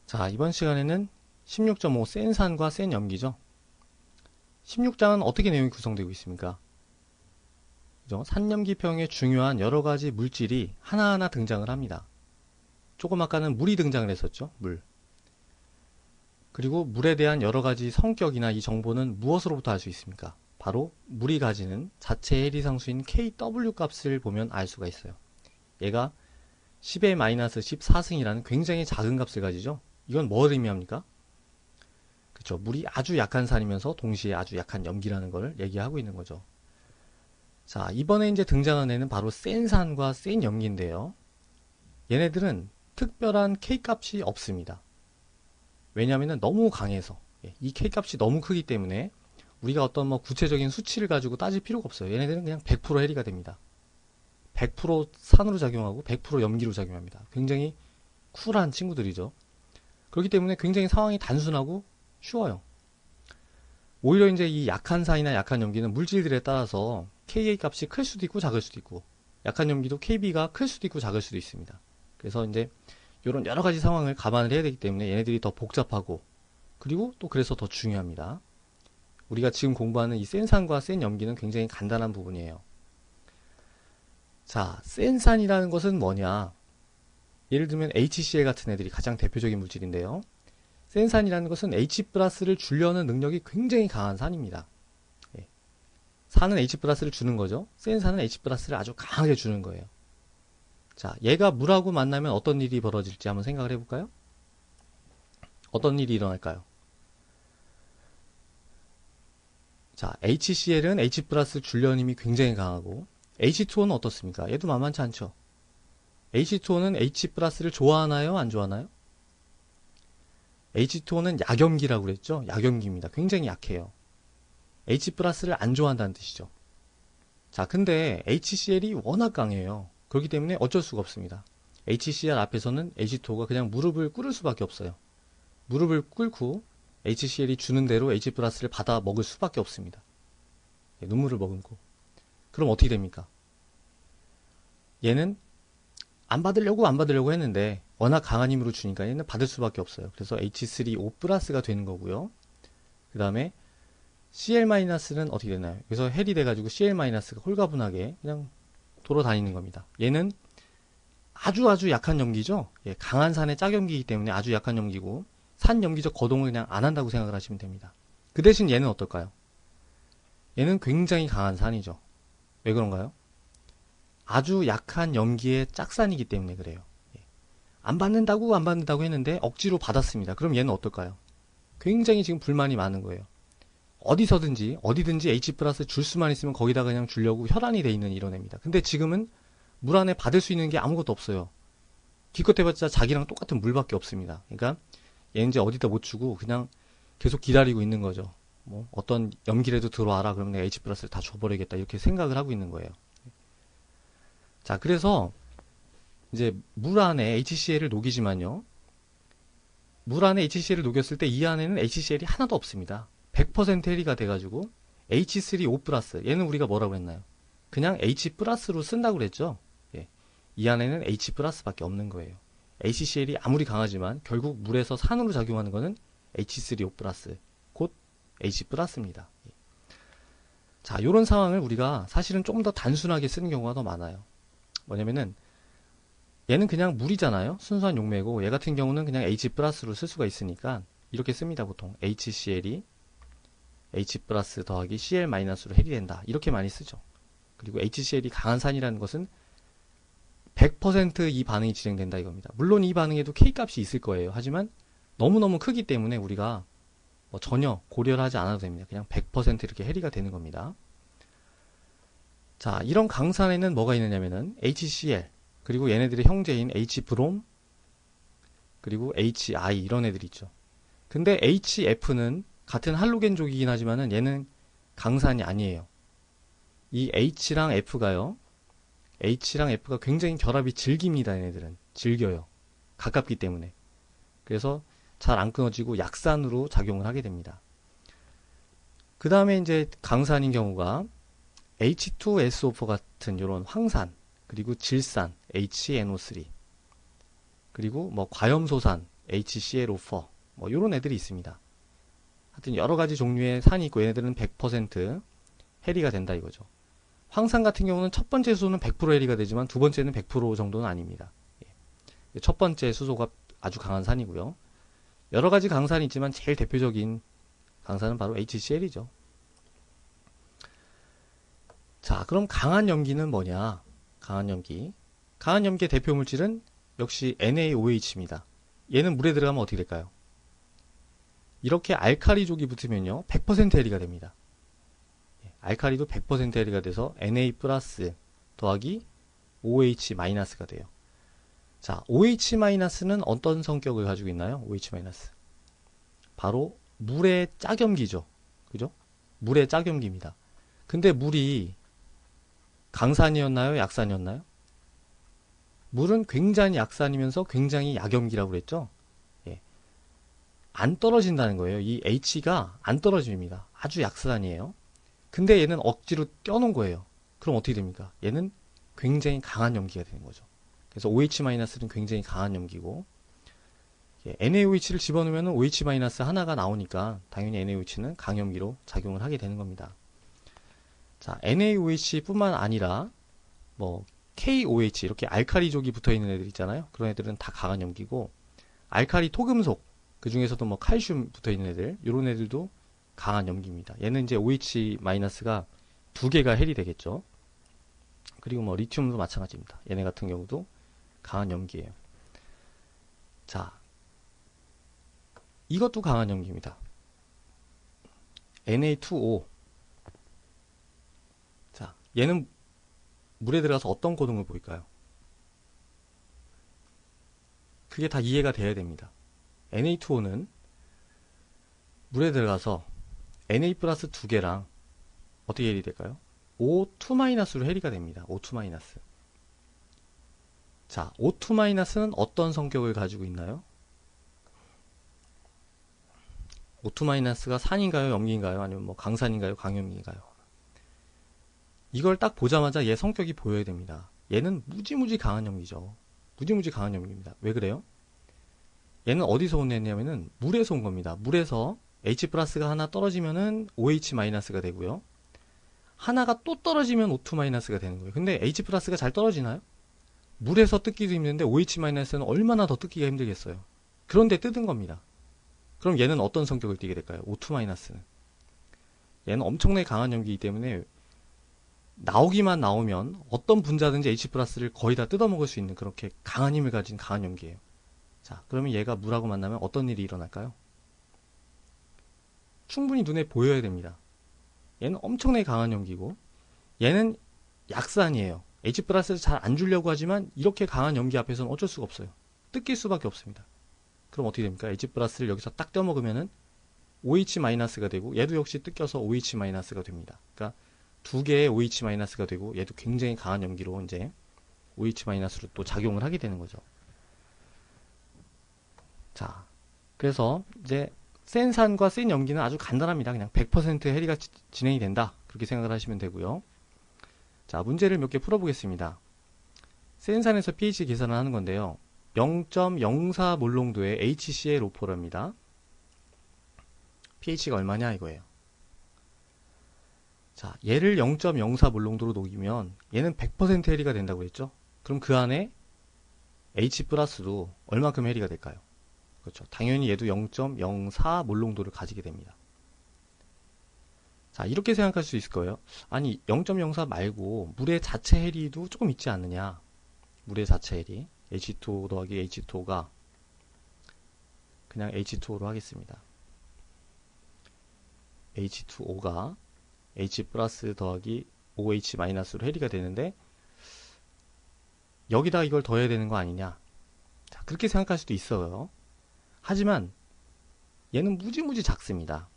자, 이번 시간에는 16.5 센산과 센 염기죠. 16장은 어떻게 내용이 구성되고 있습니까? 그죠? 산염기평에 중요한 여러 가지 물질이 하나하나 등장을 합니다. 조금 아까는 물이 등장을 했었죠. 물. 그리고 물에 대한 여러 가지 성격이나 이 정보는 무엇으로부터 알 수 있습니까? 바로 물이 가지는 자체 해리상수인 KW 값을 보면 알 수가 있어요. 얘가 10의 마이너스 14승이라는 굉장히 작은 값을 가지죠. 이건 뭘 의미합니까? 그쵸. 물이 아주 약한 산이면서 동시에 아주 약한 염기라는 걸 얘기하고 있는 거죠. 자, 이번에 이제 등장한 애는 바로 센 산과 센 염기인데요. 얘네들은 특별한 K값이 없습니다. 왜냐하면 너무 강해서. 이 K값이 너무 크기 때문에 우리가 어떤 뭐 구체적인 수치를 가지고 따질 필요가 없어요. 얘네들은 그냥 100% 해리가 됩니다. 100% 산으로 작용하고 100% 염기로 작용합니다. 굉장히 쿨한 친구들이죠. 그렇기 때문에 굉장히 상황이 단순하고 쉬워요. 오히려 이제 이 약한 산이나 약한 염기는 물질들에 따라서 Ka 값이 클 수도 있고 작을 수도 있고, 약한 염기도 Kb가 클 수도 있고 작을 수도 있습니다. 그래서 이제 이런 여러 가지 상황을 감안을 해야 되기 때문에 얘네들이 더 복잡하고, 그리고 또 그래서 더 중요합니다. 우리가 지금 공부하는 이 센 산과 센 염기는 굉장히 간단한 부분이에요. 자, 센 산이라는 것은 뭐냐? 예를 들면 HCl 같은 애들이 가장 대표적인 물질인데요. 센 산이라는 것은 H 플러스를 주려는 능력이 굉장히 강한 산입니다. 예. 산은 H 플러스를 주는 거죠. 센 산은 H 플러스를 아주 강하게 주는 거예요. 자, 얘가 물하고 만나면 어떤 일이 벌어질지 한번 생각을 해볼까요? 어떤 일이 일어날까요? 자, HCl은 H 플러스 주려는 힘이 굉장히 강하고, H2O는 어떻습니까? 얘도 만만치 않죠. H2O는 H 플러스를 좋아하나요? 안 좋아하나요? H2O는 약염기라고 그랬죠? 약염기입니다. 굉장히 약해요. H 플러스를 안 좋아한다는 뜻이죠. 자, 근데 HCl이 워낙 강해요. 그렇기 때문에 어쩔 수가 없습니다. HCl 앞에서는 H2O가 그냥 무릎을 꿇을 수밖에 없어요. 무릎을 꿇고 HCl이 주는 대로 H 플러스를 받아 먹을 수밖에 없습니다. 눈물을 머금고. 그럼 어떻게 됩니까? 얘는 안 받으려고 했는데 워낙 강한 힘으로 주니까 얘는 받을 수밖에 없어요. 그래서 H3O 플러스가 되는 거고요. 그 다음에 CL-는 어떻게 되나요? 그래서 헬이 돼가지고 CL-가 홀가분하게 그냥 돌아다니는 겁니다. 얘는 아주 약한 염기죠. 예, 강한 산의 짝염기이기 때문에 아주 약한 염기고, 산 염기적 거동을 그냥 안 한다고 생각을 하시면 됩니다. 그 대신 얘는 어떨까요? 얘는 굉장히 강한 산이죠. 왜 그런가요? 아주 약한 염기의 짝산이기 때문에 그래요. 예. 안 받는다고 했는데 억지로 받았습니다. 그럼 얘는 어떨까요? 굉장히 지금 불만이 많은 거예요. 어디든지 H 플러스 줄 수만 있으면 거기다가 그냥 주려고 혈안이 돼 있는 이런 애입니다. 근데 지금은 물 안에 받을 수 있는 게 아무것도 없어요. 기껏 해봤자 자기랑 똑같은 물밖에 없습니다. 그러니까 얘는 이제 어디다 못 주고 그냥 계속 기다리고 있는 거죠. 뭐 어떤 염기라도 들어와라 그러면 내가 H 플러스를 다 줘버리겠다 이렇게 생각을 하고 있는 거예요. 자, 그래서 이제 물 안에 HCl을 녹이지만요. 물 안에 HCl을 녹였을 때 이 안에는 HCl이 하나도 없습니다. 100% 해리가 돼가지고 H3O 플러스, 얘는 우리가 뭐라고 했나요? 그냥 H 플러스로 쓴다고 그랬죠. 예. 이 안에는 H 플러스밖에 없는 거예요. HCl이 아무리 강하지만 결국 물에서 산으로 작용하는 거는 H3O 플러스, 곧 H 플러스입니다. 예. 자, 이런 상황을 우리가 사실은 조금 더 단순하게 쓰는 경우가 더 많아요. 뭐냐면은 얘는 그냥 물이잖아요. 순수한 용매고, 얘 같은 경우는 그냥 H 플러스로 쓸 수가 있으니까 이렇게 씁니다. 보통 HCl이 H 플러스 더하기 Cl 마이너스로 해리된다, 이렇게 많이 쓰죠. 그리고 HCl이 강한 산이라는 것은 100%이 반응이 진행된다 이겁니다. 물론 이 반응에도 K값이 있을 거예요. 하지만 너무너무 크기 때문에 우리가 뭐 전혀 고려를 하지 않아도 됩니다. 그냥 100% 이렇게 해리가 되는 겁니다. 자, 이런 강산에는 뭐가 있느냐면은 HCl, 그리고 얘네들의 형제인 H브롬, 그리고 HI, 이런 애들이 있죠. 근데 HF는 같은 할로겐족이긴 하지만은 얘는 강산이 아니에요. 이 H랑 F가 굉장히 결합이 질깁니다. 얘네들은 질겨요. 가깝기 때문에. 그래서 잘 안 끊어지고 약산으로 작용을 하게 됩니다. 그 다음에 이제 강산인 경우가 H2SO4 같은 이런 황산, 그리고 질산 HNO3, 그리고 뭐 과염소산 HCl4 뭐 요런 애들이 있습니다. 하여튼 여러 가지 종류의 산이 있고 얘네들은 100% 해리가 된다 이거죠. 황산 같은 경우는 첫 번째 수소는 100% 해리가 되지만 두 번째는 100% 정도는 아닙니다. 첫 번째 수소가 아주 강한 산이고요. 여러 가지 강산이 있지만 제일 대표적인 강산은 바로 HCl이죠. 자, 그럼 강한 염기는 뭐냐? 강한 염기. 강한 염기의 대표 물질은 역시 NaOH입니다. 얘는 물에 들어가면 어떻게 될까요? 이렇게 알카리족이 붙으면요 100% 해리가 됩니다. 알카리도 100% 해리가 돼서 Na 플러스 더하기 OH 마이너스가 돼요. 자, OH 마이너스는 어떤 성격을 가지고 있나요? OH 마이너스 바로 물의 짝염기죠. 그죠? 물의 짝염기입니다. 근데 물이 강산이었나요? 약산이었나요? 물은 굉장히 약산이면서 굉장히 약염기라고 그랬죠? 예. 안 떨어진다는 거예요. 이 H가 안 떨어집니다. 아주 약산이에요. 근데 얘는 억지로 껴놓은 거예요. 그럼 어떻게 됩니까? 얘는 굉장히 강한 염기가 되는 거죠. 그래서 OH-는 굉장히 강한 염기고, NaOH를 집어넣으면 OH- 하나가 나오니까 당연히 NaOH는 강염기로 작용을 하게 되는 겁니다. 자, NaOH 뿐만 아니라 뭐 KOH 이렇게 알카리족이 붙어있는 애들 있잖아요. 그런 애들은 다 강한 염기고, 알카리 토금속 그 중에서도 뭐 칼슘 붙어있는 애들 이런 애들도 강한 염기입니다. 얘는 이제 OH-가 두 개가 헬이 되겠죠. 그리고 뭐 리튬도 마찬가지입니다. 얘네 같은 경우도 강한 염기예요. 자, 이것도 강한 염기입니다. Na2O. 자, 얘는 물에 들어가서 어떤 고동을 보일까요? 그게 다 이해가 돼야 됩니다. Na2O는 물에 들어가서 Na 플러스 두 개랑 어떻게 해리 될까요? O2-로 해리가 됩니다. O2-. 자, O2-는 어떤 성격을 가지고 있나요? O2-가 산인가요? 염기인가요? 아니면 뭐 강산인가요? 강염기인가요? 이걸 딱 보자마자 얘 성격이 보여야 됩니다. 얘는 무지무지 강한 염기죠. 무지무지 강한 염기입니다. 왜 그래요? 얘는 어디서 온 애냐면은 물에서 온 겁니다. 물에서 H 플러스가 하나 떨어지면은 OH-가 되고요. 하나가 또 떨어지면 O2-가 되는 거예요. 근데 H 플러스가 잘 떨어지나요? 물에서 뜯기도 힘든데 OH-는 얼마나 더 뜯기가 힘들겠어요. 그런데 뜯은 겁니다. 그럼 얘는 어떤 성격을 띠게 될까요? O2-는 얘는 엄청나게 강한 염기이기 때문에 나오기만 나오면 어떤 분자든지 H 플러스를 거의 다 뜯어먹을 수 있는 그렇게 강한 힘을 가진 강한 염기예요. 자, 그러면 얘가 물하고 만나면 어떤 일이 일어날까요? 충분히 눈에 보여야 됩니다. 얘는 엄청나게 강한 염기고, 얘는 약산이에요. H 플러스를 잘 안 주려고 하지만 이렇게 강한 염기 앞에서는 어쩔 수가 없어요. 뜯길 수밖에 없습니다. 그럼 어떻게 됩니까? H 플러스를 여기서 딱 떼어먹으면은 OH-가 되고, 얘도 역시 뜯겨서 OH-가 됩니다. 그러니까 두 개의 OH-가 되고, 얘도 굉장히 강한 염기로 이제 OH-로 또 작용을 하게 되는 거죠. 자, 그래서 이제 센 산과 센 염기는 아주 간단합니다. 그냥 100% 해리가 진행이 된다. 그렇게 생각을 하시면 되고요. 자, 문제를 몇 개 풀어보겠습니다. 센 산에서 pH 계산을 하는 건데요. 0.04 몰롱도의 HClO4랍니다. pH가 얼마냐 이거예요. 자, 얘를 0.04 몰롱도로 녹이면 얘는 100% 해리가 된다고 했죠. 그럼 그 안에 H 플러스도 얼마큼 해리가 될까요? 그렇죠. 당연히 얘도 0.04 몰롱도를 가지게 됩니다. 자, 이렇게 생각할 수 있을 거예요. 아니, 0.04 말고 물의 자체 해리도 조금 있지 않느냐. 물의 자체 해리. H2O 더하기 H2O가 그냥 H2O로 하겠습니다. H2O가 H 플러스 더하기 OH 마이너스로 해리가 되는데 여기다 이걸 더해야 되는 거 아니냐. 자, 그렇게 생각할 수도 있어요. 하지만 얘는 무지무지 작습니다.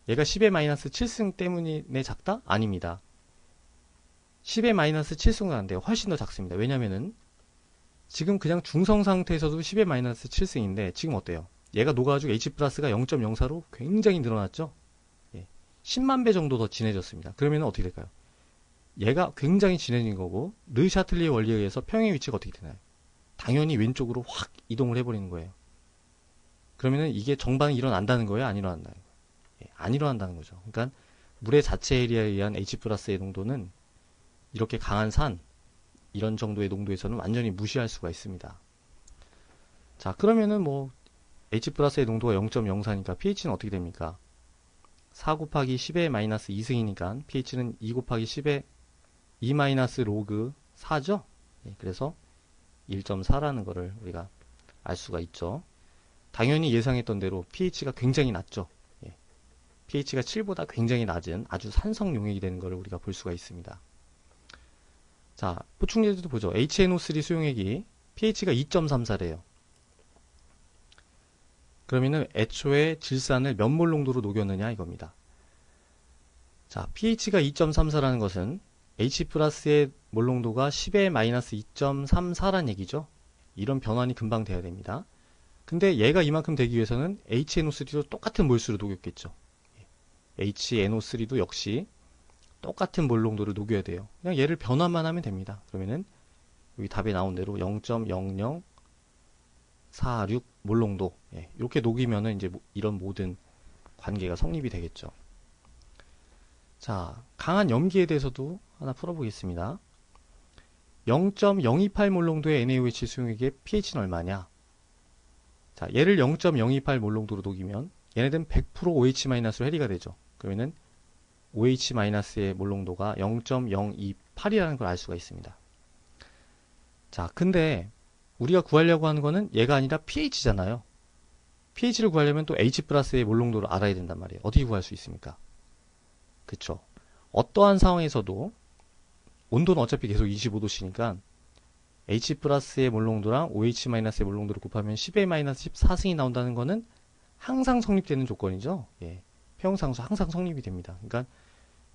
얘가 10의 마이너스 7승 때문에 작다? 아닙니다. 10의 마이너스 7승은 안 돼요. 훨씬 더 작습니다. 왜냐면은 지금 그냥 중성 상태에서도 10의 마이너스 7승인데 지금 어때요? 얘가 녹아가지고 H 플러스가 0.04로 굉장히 늘어났죠? 10만 배 정도 더 진해졌습니다. 그러면 어떻게 될까요? 얘가 굉장히 진해진 거고 르 샤틀리에 원리에 의해서 평행 위치가 어떻게 되나요? 당연히 왼쪽으로 확 이동을 해버리는 거예요. 그러면은 이게 정반응이 일어난다는 거예요? 안 일어난다는 거예요? 예, 안 일어난다는 거죠. 그러니까 물의 자체 에리아에 의한 H 플러스의 농도는 이렇게 강한 산, 이런 정도의 농도에서는 완전히 무시할 수가 있습니다. 자, 그러면은 뭐 H 플러스의 농도가 0.04니까 pH는 어떻게 됩니까? 4 곱하기 10의 마이너스 2승이니까 pH는 2 곱하기 10의 2 마이너스 로그 4죠? 예, 그래서 1.4라는 거를 우리가 알 수가 있죠. 당연히 예상했던 대로 pH가 굉장히 낮죠. 예, pH가 7보다 굉장히 낮은 아주 산성 용액이 되는 것을 우리가 볼 수가 있습니다. 자, 보충 예제도 보죠. HNO3 수용액이 pH가 2.34래요. 그러면은 애초에 질산을 몇 몰 농도로 녹였느냐 이겁니다. 자, pH가 2.34라는 것은 H 플러스의 몰 농도가 10의 마이너스 2.34란 얘기죠. 이런 변환이 금방 돼야 됩니다. 근데 얘가 이만큼 되기 위해서는 HNO3도 똑같은 몰수로 녹였겠죠. HNO3도 역시 똑같은 몰 농도를 녹여야 돼요. 그냥 얘를 변환만 하면 됩니다. 그러면은 여기 답에 나온 대로 0.0046 몰 농도, 예, 이렇게 녹이면은 이제 이런 모든 관계가 성립이 되겠죠. 자, 강한 염기에 대해서도 하나 풀어보겠습니다. 0.028 몰 농도의 NaOH 수용액의 pH는 얼마냐? 자, 얘를 0.028 몰 농도로 녹이면 얘네들은 100% OH-로 해리가 되죠. 그러면은 OH-의 몰 농도가 0.028이라는 걸 알 수가 있습니다. 자, 근데 우리가 구하려고 하는 거는 얘가 아니라 pH잖아요. pH를 구하려면 또 H 플러스의 몰 농도를 알아야 된단 말이에요. 어떻게 구할 수 있습니까? 그쵸? 어떠한 상황에서도 온도는 어차피 계속 25도씨니까 H 플러스의 몰 농도랑 OH-의 몰 농도를 곱하면 10의 마이너스 14승이 나온다는 거는 항상 성립되는 조건이죠. 예. 평형상수 항상 성립이 됩니다. 그러니까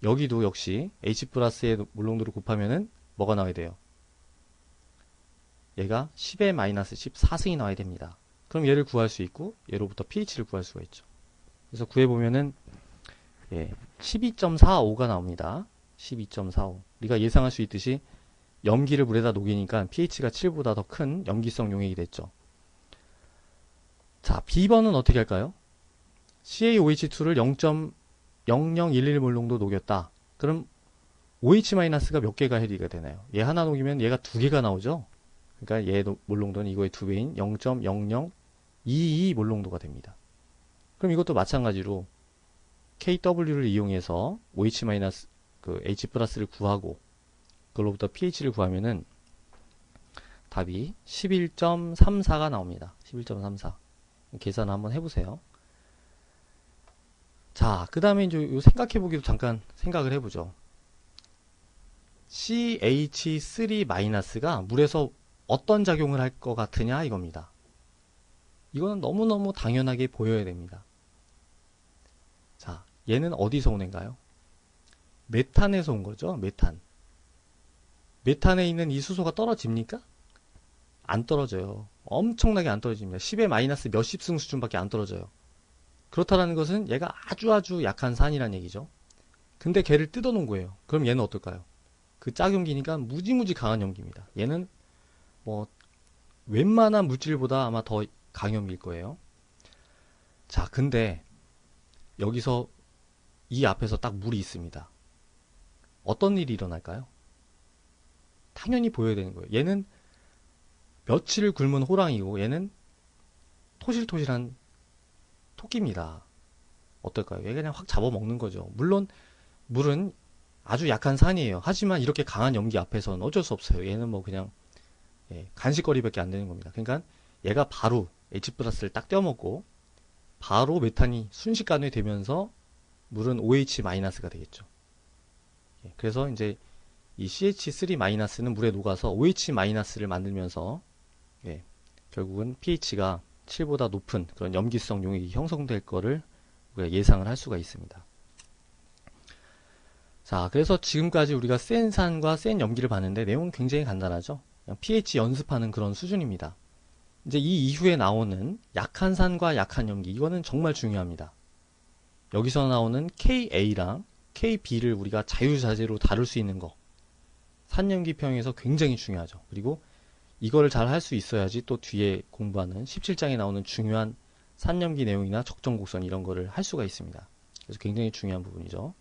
여기도 역시 H 플러스의 몰 농도를 곱하면은 뭐가 나와야 돼요? 얘가 10의 마이너스 14승이 나와야 됩니다. 그럼 얘를 구할 수 있고 얘로부터 pH를 구할 수가 있죠. 그래서 구해보면은 예, 12.45가 나옵니다. 12.45. 우리가 예상할 수 있듯이 염기를 물에다 녹이니까 pH가 7보다 더 큰 염기성 용액이 됐죠. 자, B번은 어떻게 할까요? CaOH2를 0.0011몰 농도 녹였다. 그럼 OH-가 몇 개가 해리가 되나요? 얘 하나 녹이면 얘가 두 개가 나오죠? 그러니까 얘 몰 농도는 이거의 두 배인 0.0022몰 농도가 됩니다. 그럼 이것도 마찬가지로 KW를 이용해서 OH- 그 H 플러스를 구하고 그걸로부터 pH를 구하면은 답이 11.34가 나옵니다. 11.34. 계산 한번 해보세요. 자, 그 다음에 이제 요 생각해보기도 잠깐 생각을 해보죠. CH3- 물에서 어떤 작용을 할 것 같으냐 이겁니다. 이거는 너무너무 당연하게 보여야 됩니다. 자, 얘는 어디서 온 애인가요? 메탄에서 온 거죠. 메탄. 메탄에 있는 이 수소가 떨어집니까? 안 떨어져요. 엄청나게 안 떨어집니다. 10의 마이너스 몇십 승 수준밖에 안 떨어져요. 그렇다는 것은 얘가 아주 약한 산이란 얘기죠. 근데 걔를 뜯어 놓은 거예요. 그럼 얘는 어떨까요? 그 짝염기니까 무지무지 강한 염기입니다. 얘는 뭐 웬만한 물질보다 아마 더 강염기일 거예요. 자, 근데 여기서 이 앞에서 딱 물이 있습니다. 어떤 일이 일어날까요? 당연히 보여야 되는 거예요. 얘는 며칠을 굶은 호랑이고 얘는 토실토실한 토끼입니다. 어떨까요? 얘가 그냥 확 잡아먹는 거죠. 물론 물은 아주 약한 산이에요. 하지만 이렇게 강한 염기 앞에서는 어쩔 수 없어요. 얘는 뭐 그냥 간식거리밖에 안 되는 겁니다. 그러니까 얘가 바로 H 플러스를 딱 떼어먹고 바로 메탄이 순식간에 되면서 물은 OH-가 되겠죠. 그래서 이제 이 CH3-는 물에 녹아서 OH-를 만들면서 결국은 pH가 7보다 높은 그런 염기성 용액이 형성될 거를 우리가 예상을 할 수가 있습니다. 자, 그래서 지금까지 우리가 센 산과 센 염기를 봤는데 내용은 굉장히 간단하죠. 그냥 pH 연습하는 그런 수준입니다. 이제 이 이후에 나오는 약한 산과 약한 염기, 이거는 정말 중요합니다. 여기서 나오는 KA랑 KB를 우리가 자유자재로 다룰 수 있는 거, 산염기평에서 굉장히 중요하죠. 그리고 이거를 잘 할 수 있어야지 또 뒤에 공부하는 17장에 나오는 중요한 산염기 내용이나 적정 곡선 이런 거를 할 수가 있습니다. 그래서 굉장히 중요한 부분이죠.